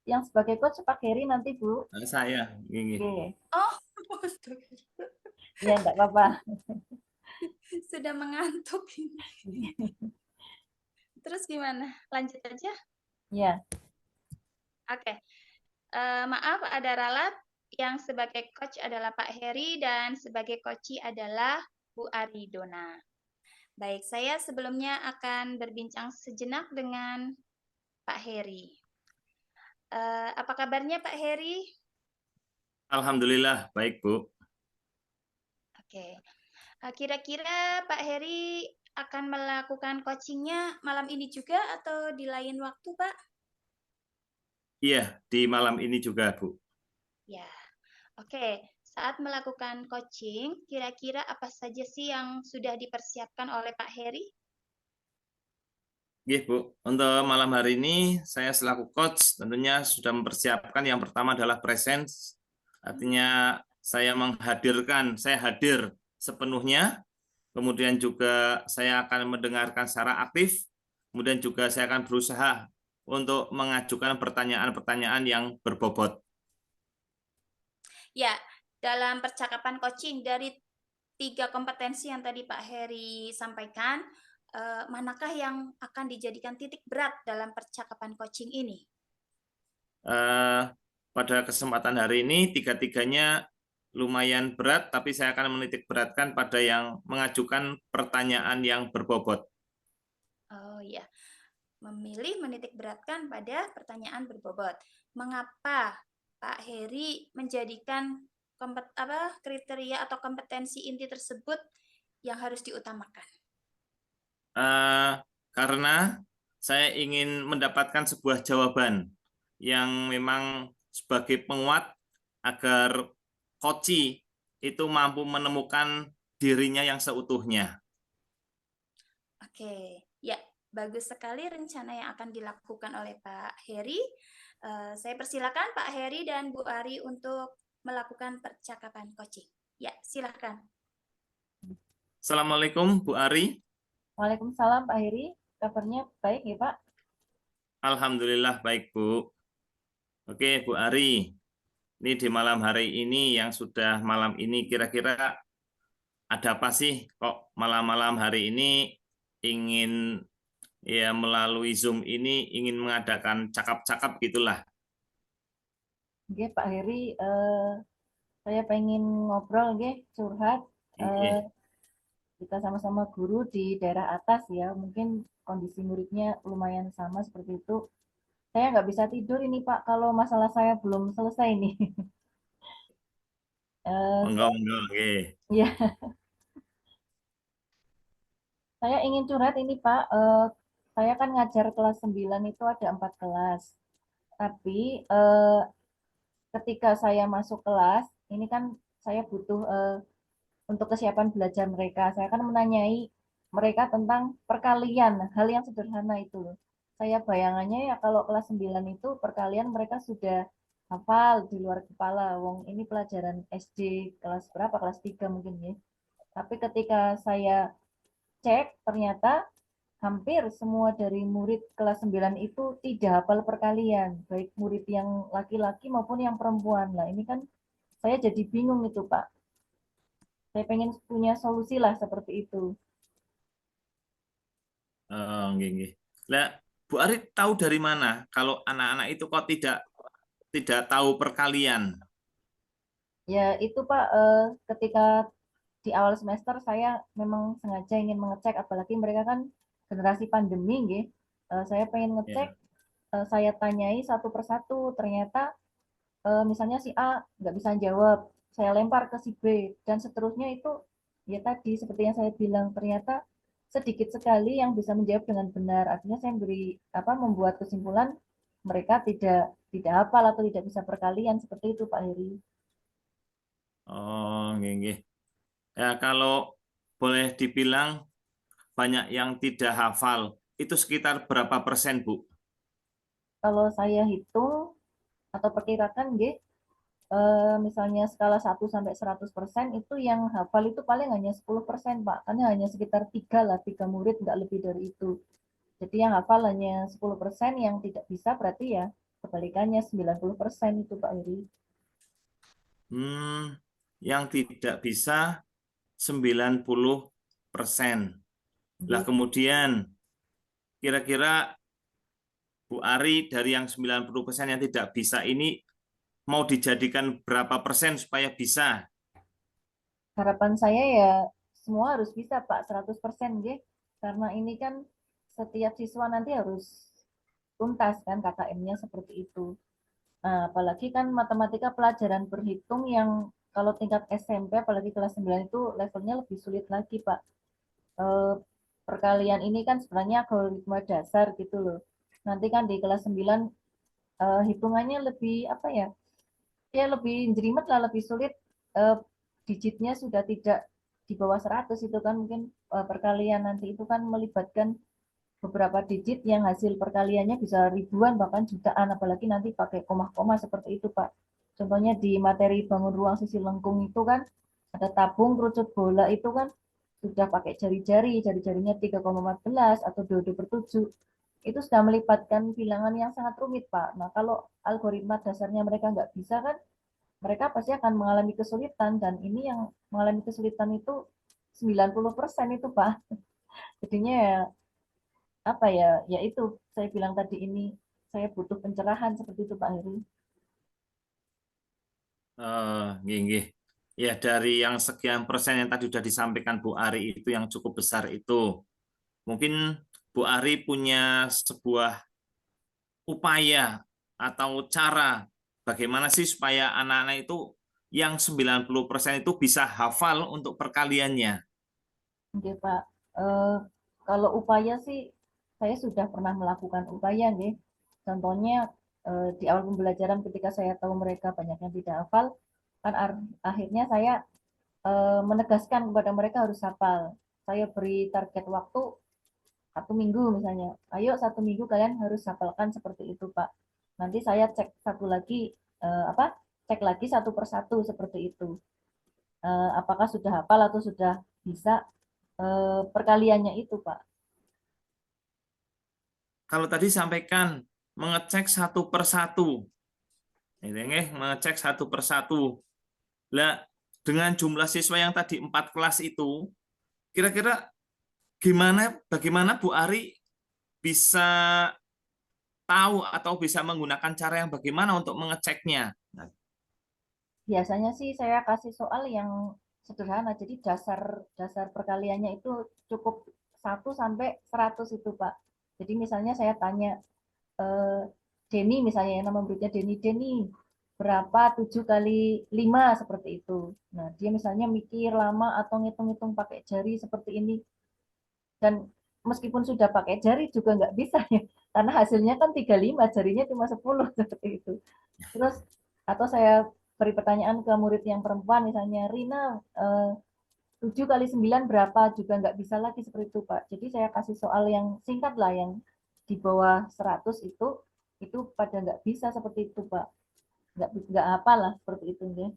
Yang sebagai coach Pak Heri nanti, Bu. Saya ini. Oke. Oh, Ya, enggak apa-apa. sudah mengantuk ini. Terus gimana? Lanjut aja? Ya. Oke. Maaf, ada ralat. Yang sebagai coach adalah Pak Heri dan sebagai coachee adalah Bu Ari Dona. Baik, saya sebelumnya akan berbincang sejenak dengan Pak Heri. Apa kabarnya Pak Heri? Alhamdulillah baik, Bu. Oke. Kira-kira Pak Heri akan melakukan coachingnya malam ini juga atau di lain waktu, Pak? Iya, di malam ini juga, Bu. Ya. Oke. Saat melakukan coaching, kira-kira apa saja sih yang sudah dipersiapkan oleh Pak Heri? Iya, Bu. Untuk malam hari ini, saya selaku coach tentunya sudah mempersiapkan yang pertama adalah presence. Artinya saya hadir sepenuhnya. Kemudian juga saya akan mendengarkan secara aktif. Kemudian juga saya akan berusaha untuk mengajukan pertanyaan-pertanyaan yang berbobot. Ya, dalam percakapan coaching dari 3 kompetensi yang tadi Pak Heri sampaikan, manakah yang akan dijadikan titik berat dalam percakapan coaching ini? Pada kesempatan hari ini, tiga-tiganya lumayan berat, tapi saya akan menitik beratkan pada yang mengajukan pertanyaan yang berbobot. Oh ya, memilih menitik beratkan pada pertanyaan berbobot. Mengapa Pak Heri menjadikan kriteria atau kompetensi inti tersebut yang harus diutamakan? Karena saya ingin mendapatkan sebuah jawaban yang memang sebagai penguat agar coachee itu mampu menemukan dirinya yang seutuhnya. Oke, ya, bagus sekali rencana yang akan dilakukan oleh Pak Heri. Saya persilakan Pak Heri dan Bu Ari untuk melakukan percakapan coaching. Ya, silakan. Assalamualaikum, Bu Ari. Waalaikumsalam, Pak Heri. Kabarnya baik ya, Pak? Alhamdulillah baik, Bu. Oke, Bu Ari. Ini di malam hari ini yang sudah malam ini kira-kira ada apa sih kok malam-malam hari ini ingin ya melalui Zoom ini ingin mengadakan cakap-cakap gitulah. Oke, Pak Heri, saya pengen ngobrol, curhat. Kita sama-sama guru di daerah atas ya, mungkin kondisi muridnya lumayan sama seperti itu. Saya nggak bisa tidur ini Pak, kalau masalah saya belum selesai nih. Enggak, oke. Ya, saya ingin curhat ini Pak. Saya kan ngajar kelas 9 itu ada 4 kelas. Tapi ketika saya masuk kelas, ini kan saya butuh untuk kesiapan belajar mereka. Saya akan menanyai mereka tentang perkalian, hal yang sederhana itu. Saya bayangannya ya kalau kelas 9 itu perkalian mereka sudah hafal di luar kepala. Wong ini pelajaran SD kelas berapa? Kelas 3 mungkin ya. Tapi ketika saya cek ternyata hampir semua dari murid kelas 9 itu tidak hafal perkalian, baik murid yang laki-laki maupun yang perempuan. Nah, ini kan saya jadi bingung itu, Pak. Saya pengen punya solusi lah seperti itu. Nah, Bu Ari tahu dari mana kalau anak-anak itu kok tidak tahu perkalian? Ya, itu Pak, ketika di awal semester saya memang sengaja ingin mengecek, apalagi mereka kan generasi pandemi, nggih. Saya pengen ngecek, Ya. saya tanyai satu persatu, ternyata misalnya si A nggak bisa jawab, saya lempar ke si B, dan seterusnya itu ya tadi seperti yang saya bilang, ternyata sedikit sekali yang bisa menjawab dengan benar. Artinya saya membuat kesimpulan mereka tidak hafal atau tidak bisa perkalian seperti itu Pak Heri. Oh, nggih, nggih. Ya, kalau boleh dibilang banyak yang tidak hafal, itu sekitar berapa persen, Bu? Kalau saya hitung atau perkirakan, nggih, misalnya skala 1 sampai 100% itu yang hafal itu paling hanya 10% Pak, karena hanya sekitar 3 murid, nggak lebih dari itu. Jadi yang hafal hanya 10%, yang tidak bisa berarti ya kebalikannya 90% itu Pak Heri. Yang tidak bisa 90%. Lah Nggih. kemudian kira-kira Bu Ari dari yang 90% yang tidak bisa ini mau dijadikan berapa persen supaya bisa? Harapan saya ya semua harus bisa Pak, 100% nggih. Karena ini kan setiap siswa nanti harus tuntas kan KKM-nya seperti itu. Nah, apalagi kan matematika pelajaran berhitung yang kalau tingkat SMP apalagi kelas 9 itu levelnya lebih sulit lagi, Pak. Eh, Perkalian ini kan sebenarnya algoritma dasar gitu loh. Nanti kan di kelas 9 hitungannya lebih apa ya? Ya lebih jelimet lah, lebih sulit. Eh, Digitnya sudah tidak di bawah 100 itu kan mungkin perkalian nanti itu kan melibatkan beberapa digit yang hasil perkaliannya bisa ribuan bahkan jutaan, apalagi nanti pakai koma-koma seperti itu Pak. Contohnya di materi bangun ruang sisi lengkung itu kan ada tabung kerucut bola itu kan sudah pakai jari-jari, jari-jarinya 3,14 atau 22/7. Itu sudah melibatkan bilangan yang sangat rumit Pak. Nah kalau algoritma dasarnya mereka nggak bisa kan mereka pasti akan mengalami kesulitan, dan ini yang mengalami kesulitan itu 90% itu Pak. Jadinya ya apa ya, ya itu saya bilang tadi, ini saya butuh pencerahan seperti itu Pak Heri. Nggih, nggih. Ya dari yang sekian persen yang tadi sudah disampaikan Bu Ari itu yang cukup besar itu. Mungkin Bu Ari punya sebuah upaya atau cara bagaimana sih supaya anak-anak itu yang 90% itu bisa hafal untuk perkaliannya. Oke Pak. Eh, Kalau upaya sih saya sudah pernah melakukan upaya nih. Contohnya di awal pembelajaran ketika saya tahu mereka banyak yang tidak hafal, kan akhirnya saya menegaskan kepada mereka harus hafal. Saya beri target waktu 1 minggu misalnya. Ayo 1 minggu kalian harus hafalkan seperti itu Pak. Nanti saya cek satu lagi, cek lagi satu persatu seperti itu. Apakah sudah hafal atau sudah bisa perkaliannya itu Pak. Kalau tadi sampaikan mengecek satu persatu, mengecek satu persatu. Lah, dengan jumlah siswa yang tadi 4 kelas itu, kira-kira bagaimana Bu Ari bisa tahu atau bisa menggunakan cara yang bagaimana untuk mengeceknya? Nah, Biasanya sih saya kasih soal yang sederhana. Jadi dasar dasar perkaliannya itu cukup 1 sampai 100 itu Pak. Jadi misalnya saya tanya eh, Denny, misalnya ya, nama muridnya Denny, Denny berapa 7 kali 5 seperti itu. Nah, dia misalnya mikir lama atau ngitung-ngitung pakai jari seperti ini. Dan meskipun sudah pakai jari juga nggak bisa ya. Karena hasilnya kan 35, jarinya cuma 10 seperti itu. Terus atau saya beri pertanyaan ke murid yang perempuan, misalnya Rina 7 kali 9 berapa, juga nggak bisa lagi seperti itu Pak. Jadi saya kasih soal yang singkat lah, yang di bawah 100 itu pada nggak bisa seperti itu Pak. Nggak apa lah seperti itu ya.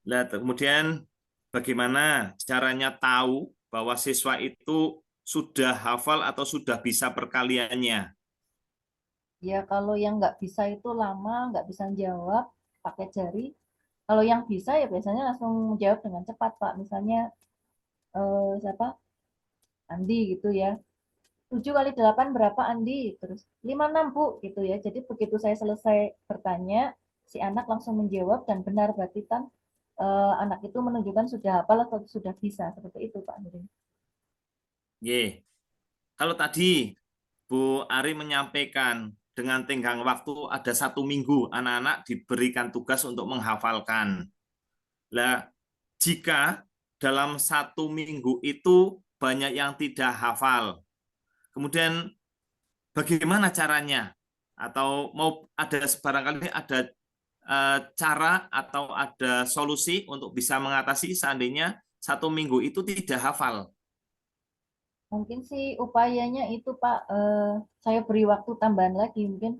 Lah, kemudian bagaimana caranya tahu bahwa siswa itu sudah hafal atau sudah bisa perkaliannya? Ya kalau yang nggak bisa itu lama, nggak bisa jawab pakai jari. Kalau yang bisa ya biasanya langsung jawab dengan cepat Pak. Misalnya siapa? Andi gitu ya. 7 kali 8 berapa Andi? Terus 56 Bu gitu ya. Jadi begitu saya selesai bertanya, si anak langsung menjawab dan benar berarti kan anak itu menunjukkan sudah hafal atau sudah bisa, seperti itu Pak Heri. Ye. Kalau tadi Bu Ari menyampaikan dengan tenggang waktu ada 1 minggu anak-anak diberikan tugas untuk menghafalkan. Lah, jika dalam 1 minggu itu banyak yang tidak hafal, kemudian bagaimana caranya? Atau mau ada barangkali ada cara atau ada solusi untuk bisa mengatasi seandainya 1 minggu itu tidak hafal? Mungkin sih upayanya itu Pak, saya beri waktu tambahan lagi, mungkin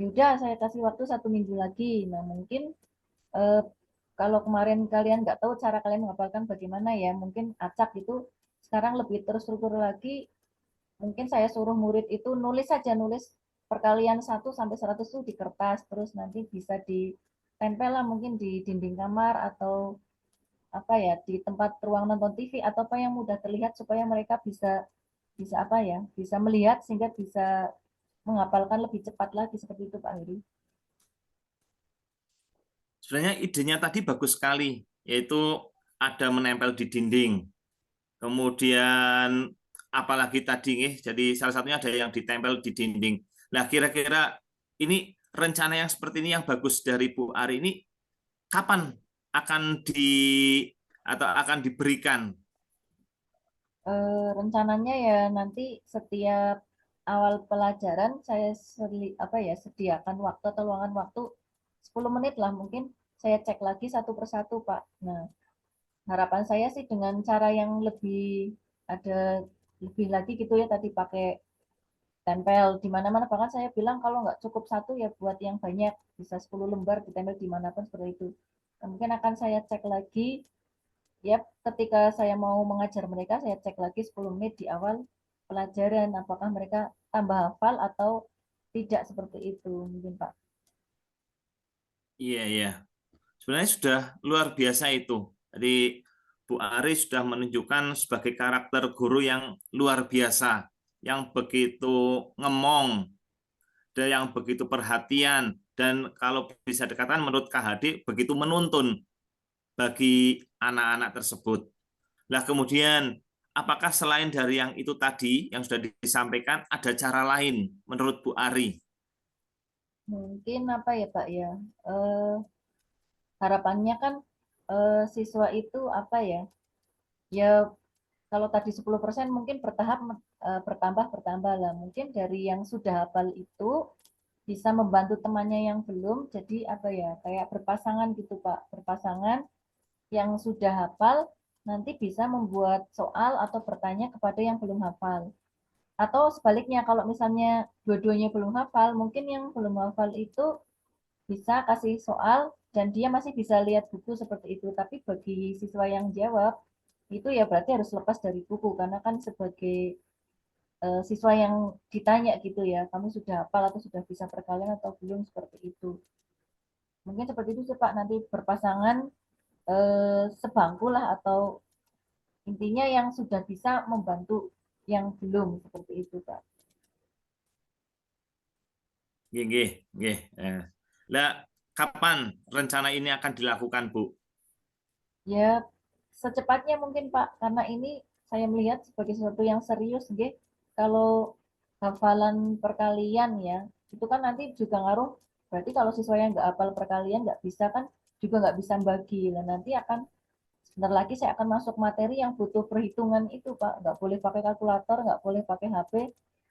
yaudah saya kasih waktu 1 minggu lagi. Nah mungkin eh, kalau kemarin kalian nggak tahu cara kalian menghafalkan bagaimana ya, mungkin acak itu sekarang lebih terstruktur lagi. Mungkin saya suruh murid itu nulis saja, nulis perkalian 1 sampai 100 itu di kertas, terus nanti bisa ditempel lah mungkin di dinding kamar atau apa ya di tempat ruang nonton TV atau apa yang mudah terlihat supaya mereka bisa bisa apa ya bisa melihat sehingga bisa menghafalkan lebih cepat lagi, seperti itu Pak Heri. Sebenarnya idenya tadi bagus sekali, yaitu ada menempel di dinding. Kemudian apalagi tadi, jadi salah satunya ada yang ditempel di dinding. Nah, kira-kira ini rencana yang seperti ini yang bagus dari Bu Ari ini kapan akan atau akan diberikan? Rencananya ya nanti setiap awal pelajaran saya sediakan waktu atau luangan waktu 10 menit lah, mungkin saya cek lagi satu persatu Pak. Nah harapan saya sih dengan cara yang ada lebih lagi gitu ya, tadi pakai tempel di mana-mana, bahkan saya bilang kalau nggak cukup satu ya buat yang banyak, bisa 10 lembar ditempel dimanapun seperti itu. Nah, mungkin akan saya cek lagi ya ketika saya mau mengajar mereka, saya cek lagi 10 menit di awal pelajaran apakah mereka tambah hafal atau tidak, seperti itu mungkin Pak. Iya, iya. Sebenarnya sudah luar biasa itu. Jadi Bu Ari sudah menunjukkan sebagai karakter guru yang luar biasa, yang begitu ngemong, dan yang begitu perhatian, dan kalau bisa dikatakan menurut KHD begitu menuntun bagi anak-anak tersebut. Nah kemudian apakah selain dari yang itu tadi yang sudah disampaikan ada cara lain menurut Bu Ari? Mungkin apa ya Pak ya, eh, harapannya kan siswa itu apa ya, ya kalau tadi 10% mungkin bertahap bertambah lah. Mungkin dari yang sudah hafal itu bisa membantu temannya yang belum, jadi apa ya, kayak berpasangan gitu Pak. Berpasangan yang sudah hafal nanti bisa membuat soal atau bertanya kepada yang belum hafal. Atau sebaliknya kalau misalnya dua-duanya belum hafal, mungkin yang belum hafal itu bisa kasih soal dan dia masih bisa lihat buku seperti itu. Tapi bagi siswa yang jawab, itu ya berarti harus lepas dari buku karena kan sebagai siswa yang ditanya gitu ya, kamu sudah hafal atau sudah bisa perkalian atau belum, seperti itu. Mungkin seperti itu sih Pak, nanti berpasangan sebangku lah atau intinya yang sudah bisa membantu yang belum, seperti itu Pak. Nggih, nggih. Lah, kapan rencana ini akan dilakukan, Bu? Ya secepatnya mungkin Pak, karena ini saya melihat sebagai sesuatu yang serius nggih. Kalau hafalan perkalian ya, itu kan nanti juga ngaruh. Berarti kalau siswanya nggak hafal perkalian nggak bisa kan, juga nggak bisa bagi. Nah nanti akan sebentar lagi saya akan masuk materi yang butuh perhitungan itu Pak. Nggak boleh pakai kalkulator, nggak boleh pakai HP.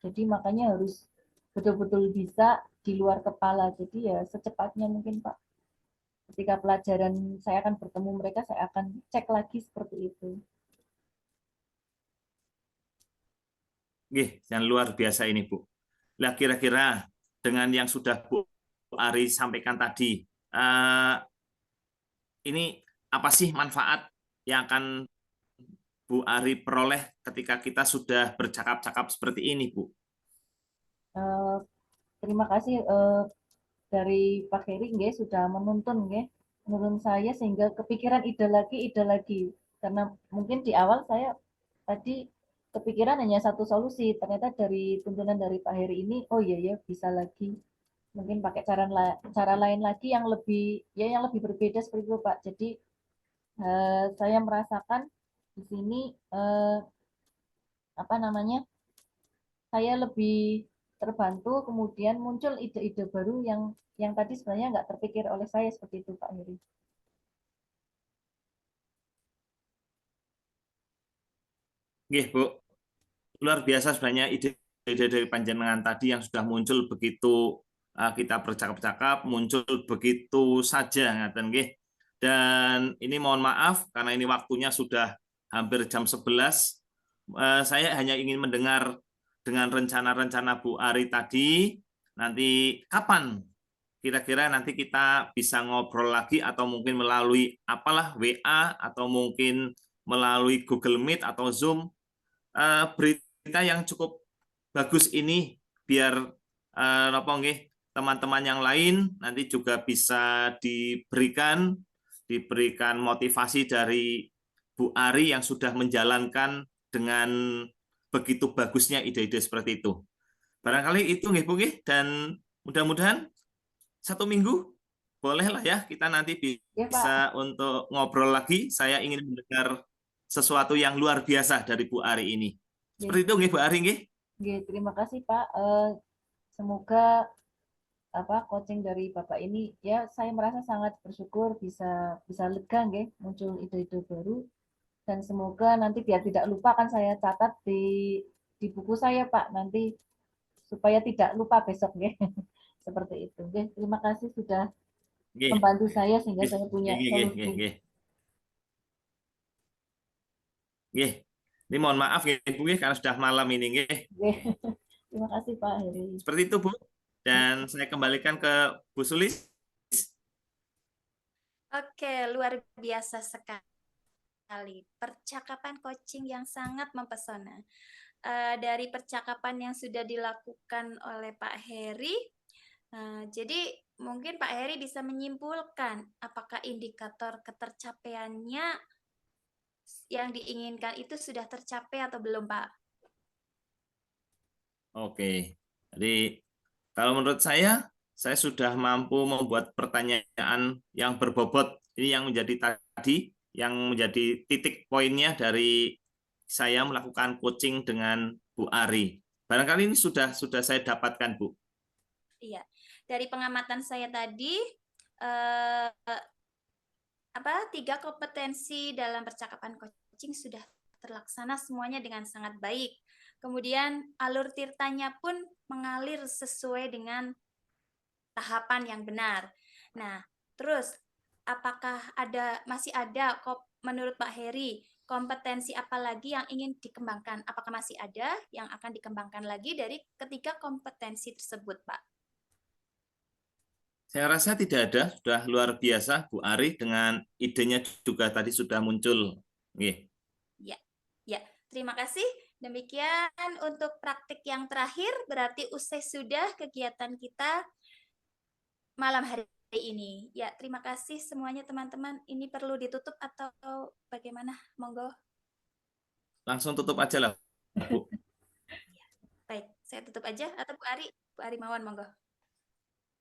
Jadi makanya harus betul-betul bisa di luar kepala. Jadi ya secepatnya mungkin Pak. Ketika pelajaran saya akan bertemu mereka, saya akan cek lagi seperti itu. Nggih, dan luar biasa ini, Bu. Lah, kira-kira dengan yang sudah Bu Ari sampaikan tadi, ini apa sih manfaat yang akan Bu Ari peroleh ketika kita sudah bercakap-cakap seperti ini, Bu? Eh, Terima kasih dari Pak Heri nggih sudah menuntun nggih menurun saya sehingga kepikiran ide lagi karena mungkin di awal saya tadi kepikiran hanya satu solusi, ternyata dari tuntunan dari Pak Heri ini oh iya ya bisa lagi. mungkin pakai cara lain lagi yang lebih berbeda seperti itu Pak. Jadi saya merasakan di sini apa namanya, saya lebih terbantu, kemudian muncul ide-ide baru yang tadi sebenarnya nggak terpikir oleh saya seperti itu Pak Heri. Nggih, Bu. Luar biasa sebenarnya ide-ide dari panjenengan tadi yang sudah muncul begitu kita bercakap-cakap, muncul begitu saja, ngaten nggih. Dan ini mohon maaf karena ini waktunya sudah hampir jam 11. Saya hanya ingin mendengar dengan rencana-rencana Bu Ari tadi, nanti kapan kira-kira nanti kita bisa ngobrol lagi atau mungkin melalui apalah WA atau mungkin melalui Google Meet atau Zoom, berita yang cukup bagus ini biar apa nggih, teman-teman yang lain nanti juga bisa diberikan motivasi dari Bu Ari yang sudah menjalankan dengan begitu bagusnya ide-ide seperti itu. Barangkali itu nggih Bu nggih, dan mudah-mudahan 1 minggu bolehlah ya kita nanti Ya Pak. bisa untuk ngobrol lagi. Saya ingin mendengar sesuatu yang luar biasa dari Bu Ari ini. Ya, Seperti itu nggih Bu Ari nggih. ya, terima kasih Pak. Semoga coaching dari Bapak ini ya saya merasa sangat bersyukur bisa bisa lega nggih, muncul ide-ide baru, dan semoga nanti biar tidak lupa kan saya catat di buku saya Pak, nanti supaya tidak lupa besok nggih. Seperti itu. Nggih, terima kasih sudah Nggih. membantu saya sehingga saya Nggih, punya nggih, nggih, nggih, solusi. nggih. Nggih. Ini mohon maaf nggih Bu nggih karena sudah malam ini nggih. Nggih. Terima kasih Pak Heri. Seperti itu Bu. Dan saya kembalikan ke Bu Sulis. Oke, luar biasa sekali. Percakapan coaching yang sangat mempesona. Dari percakapan yang sudah dilakukan oleh Pak Heri, jadi mungkin Pak Heri bisa menyimpulkan apakah indikator ketercapaiannya yang diinginkan itu sudah tercapai atau belum, Pak? Oke. Jadi kalau menurut saya sudah mampu membuat pertanyaan yang berbobot. Ini yang menjadi tadi, yang menjadi titik poinnya dari saya melakukan coaching dengan Bu Ari. Barangkali ini sudah saya dapatkan, Bu. Iya, dari pengamatan saya tadi, 3 kompetensi dalam percakapan coaching sudah terlaksana semuanya dengan sangat baik. Kemudian alur tirtanya pun mengalir sesuai dengan tahapan yang benar. Nah, terus apakah masih ada menurut Pak Heri kompetensi apa lagi yang ingin dikembangkan? Apakah masih ada yang akan dikembangkan lagi dari ketiga kompetensi tersebut, Pak? Saya rasa tidak ada, sudah luar biasa Bu Ari dengan idenya juga tadi sudah muncul. Oke. Ya, terima kasih. Demikian untuk praktik yang terakhir, berarti usai sudah kegiatan kita malam hari ini. Ya, terima kasih semuanya teman-teman. Ini perlu ditutup atau bagaimana? Monggo. Langsung tutup aja lah, Bu. Baik, saya tutup aja. Atau Bu Ari Mawon, monggo.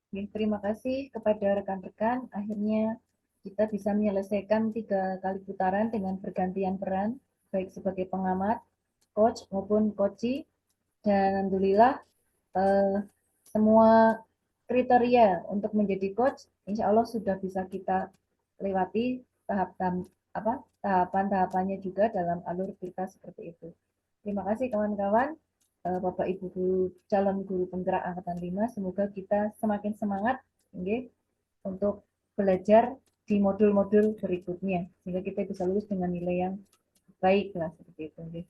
Terima kasih kepada rekan-rekan. Akhirnya kita bisa menyelesaikan 3 kali putaran dengan bergantian peran, baik sebagai pengamat, coach maupun coachee. Dan alhamdulillah semua kriteria untuk menjadi coach, insya Allah sudah bisa kita lewati tahapan-tahapannya juga dalam alur kita seperti itu. Terima kasih kawan-kawan, Bapak Ibu guru, calon guru penggerak angkatan 5, semoga kita semakin semangat untuk belajar di modul-modul berikutnya sehingga kita bisa lulus dengan nilai yang baik lah seperti itu.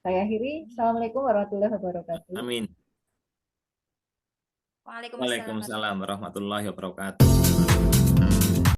Saya akhiri. Assalamualaikum warahmatullahi wabarakatuh. Amin. Waalaikumsalam. Waalaikumsalam warahmatullahi wabarakatuh.